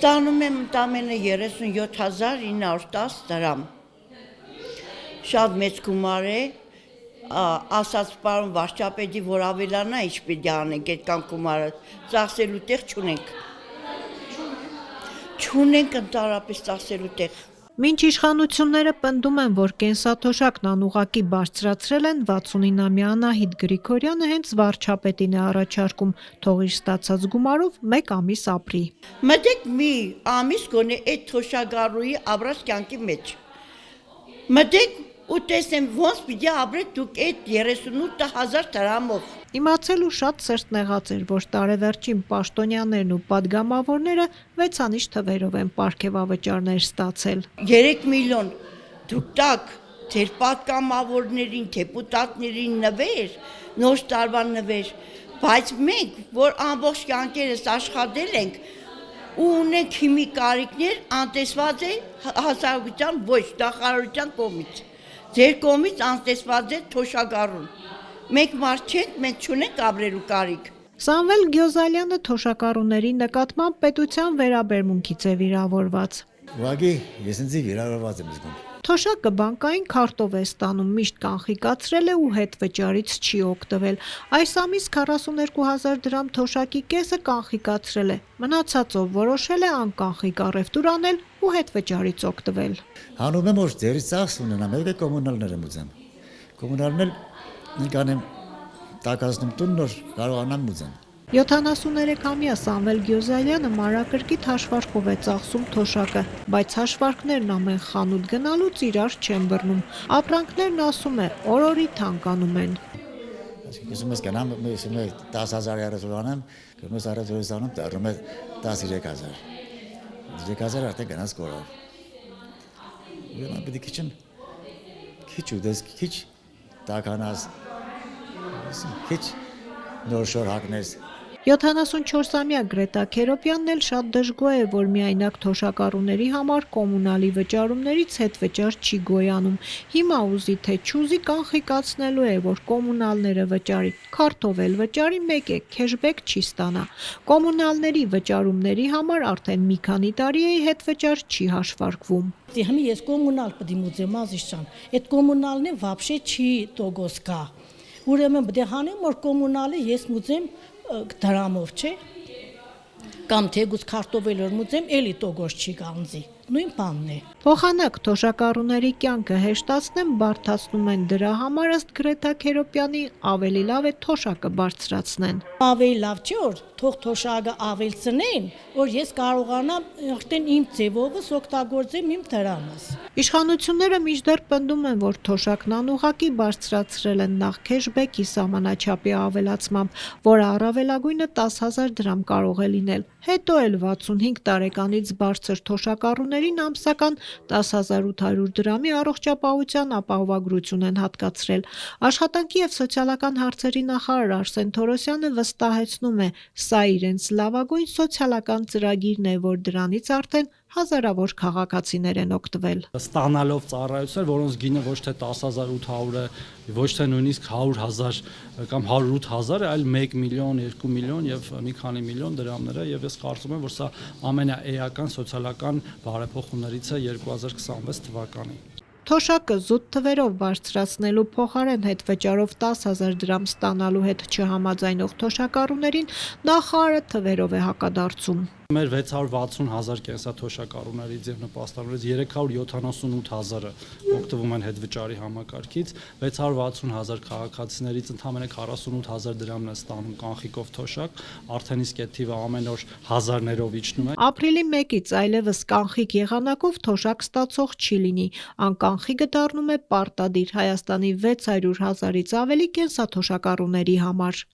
Ստանում եմ ընդամենը 37,910 դրամ։ Շատ մեծ գումար է, ասաց պարոն վարչապետի, որ ավելանա, ինչ պիտի անենք այդքան գումարը, ծախսելու տեղ չունենք։ Չունենք ընդհանրապես ծախսելու տեղ։ Մինչ իշխանությունները պնդում են, որ կենսաթոշակն անուղղակի բարձրացրել են, 69-ամյա Անահիտ Գրիգորյանը հենց վարչապետին է առաջարկում, թող իր ստացած գումարով 1 ամիս ապրի։ Մտեք մի ամիս գոնե այդ թոշակառուի ապրած կյանքի մեջ։ Մտեք ու տեսնեմ ոնց պիտի ապրեք դուք այդ 38,000 դրամով։ Իմացելու շատ սերտնեղած էր, որ տարեվերջին պաշտոնյաներն ու պատգամավորները 6-անիշ թվերով են պարգևավճարներ ստացել։ 3 միլիոն դուք տակ ձեր պատգամավորներին, դեպուտատներին նվեր, նոր տարվա նվեր, բայց մենք, որ ամբողջ կյանքերս աշխատել ենք ու ունենք հիմի կարիքներ, անտեսված է հասարակության ոչ նախարարության կողմից։ Ձեր կողմից անտեսված է թոշակառուն։ Մենք մարդ չենք, մենք չունենք ապրելու կարիք։ Սամվել Գյոզալյանը թոշակառուների նկատմամբ պետության վերաբերմունքից է վիրավորված։ Ուղղակի ես ինձ վիրավորված եմ զգում։ Թոշակը բանկային քարտով է ստանում, միշտ կանխիկացրել է ու հետ վճարից չի օգտվել։ Այս ամիս 42,000 դրամ թոշակի կեսը կանխիկացրել է, մնացածով որոշել է անկանխիկ առևտուր անել ու հետ վճարից օգտվել։ Հանում եմ որ ձերից ծախս ունենամ, եկեք կոմունալներ եմ ուզեմ։ Կոմունալներ նկանեմ տակածնում տուն նոր կարողանամ ուզեմ։ 73-ամյա Սամվել Գյոզալյանը մանրակրկիտ հաշվարկով է ծախսում թոշակը, բայց հաշվարկներն ամեն խանութ գնալուց իրար չեն բռնում։ Ապրանքներն ասում է օր-օրի թանկանում են։ Ասում ես գնամ 10,000 առևտուր անեմ, գնոց առևտուրից անում դառնում է 13,000։ 13,000 արդեն գնաց կորավ։ Ուրեմն պետք է քիչ ուտես, քիչ տականաս, քիչ նոր շոր հագնես։ 74-ամյա Գրետա Քերոպյանն էլ շատ դժգոհ է, որ միայնակ թոշակառուների համար կոմունալի վճարումներից հետ վճար չի գոյանում։ Հիմա ուզի թե չուզի կանխիկացնելու է, որ կոմունալները վճարի, քարտով էլ վճարի, մեկ է քեշբեք չի ստանա։ Կոմունալների վճարումների համար արդեն մի քանի տարի է հետ վճար չի հաշվարկվում։ Հիմա ես կոմունալ պետք է ուզեմ ազիշան, այդ կոմունալն է вообще չի տոգոս կա։ Ուրեմն պետք է հանեմ որ կոմունալը ես ուզեմ դրամով չէ կամ թեգուց քարտով էլ ուզեմ էլի տոգոս չի գանձի նույն բանն է Փոխանակ թոշակառուների կյանքը հեշտացնեն բարդացնում են դրա համար ըստ Գրետա Քերոպյանի ավելի լավ է թոշակը բարձրացնեն ավելի լավ չէ որ թող թոշակը ավելցնեն որ ես կարողանամ արդեն իմ ձևովս օգտագործեմ իմ դրամս Իշխանությունները մինչդեռ պնդում են որ թոշակն անուղղակի բարձրացրել են նախ քեշբեքի սահմանաչափի ավելացմամբ որը առավելագույնը 10,000 դրամ կարող է լինել հետո էլ 65 տարեկանից բարձր թոշակառուներին ամսական 10,800 դրամի առողջապահության ապահովագրություն են հատկացրել։ Աշխատանքի և սոցիալական հարցերի նախարար Արսեն Թորոսյանը վստահեցնում է, սա իրենց լավագույն սոցիալական ծրագիրն է, որ դրանից արդեն հազարավոր քաղաքացիներ են օգտվել։ Ստանալով ծառայություն, որոնց գինը ոչ թե 10,800 է, ոչ թե նույնիսկ 100,000 կամ 108,000 է, այլ 1 միլիոն, 2 միլիոն եւ մի քանի միլիոն դրամներ է եւ ես կարծում եմ, որ սա ամենաէական սոցիալական բարեփոխումներից է 2026 թվականին։ Թոշակը զուտ թվերով բարձրացնելու փոխարեն հետ վճարով 10,000 դրամ ստանալու հետ չհամաձայնող թոշակառուներին նախարարը թվերով է հակադարձում։ Մեր 660,000 կենսաթոշակառուներից եւ նպաստավորներից 378,000-ը օգտվում են հետվճարի համակարգից, 660,000 քաղաքացիներից ընդամենը 48,000 դրամն է ստանում կանխիկով թոշակ, արդեն իսկ այդ թիվը ամեն օր հազարներով իջնում է։ Ապրիլի 1-ից այլևս կանխիկ եղանակով թոշակ ստացող չի լինի, անկանխիկը դառնում է պարտադիր Հայաստանի 600,000-ից ավելի կենսաթոշակառուների համար։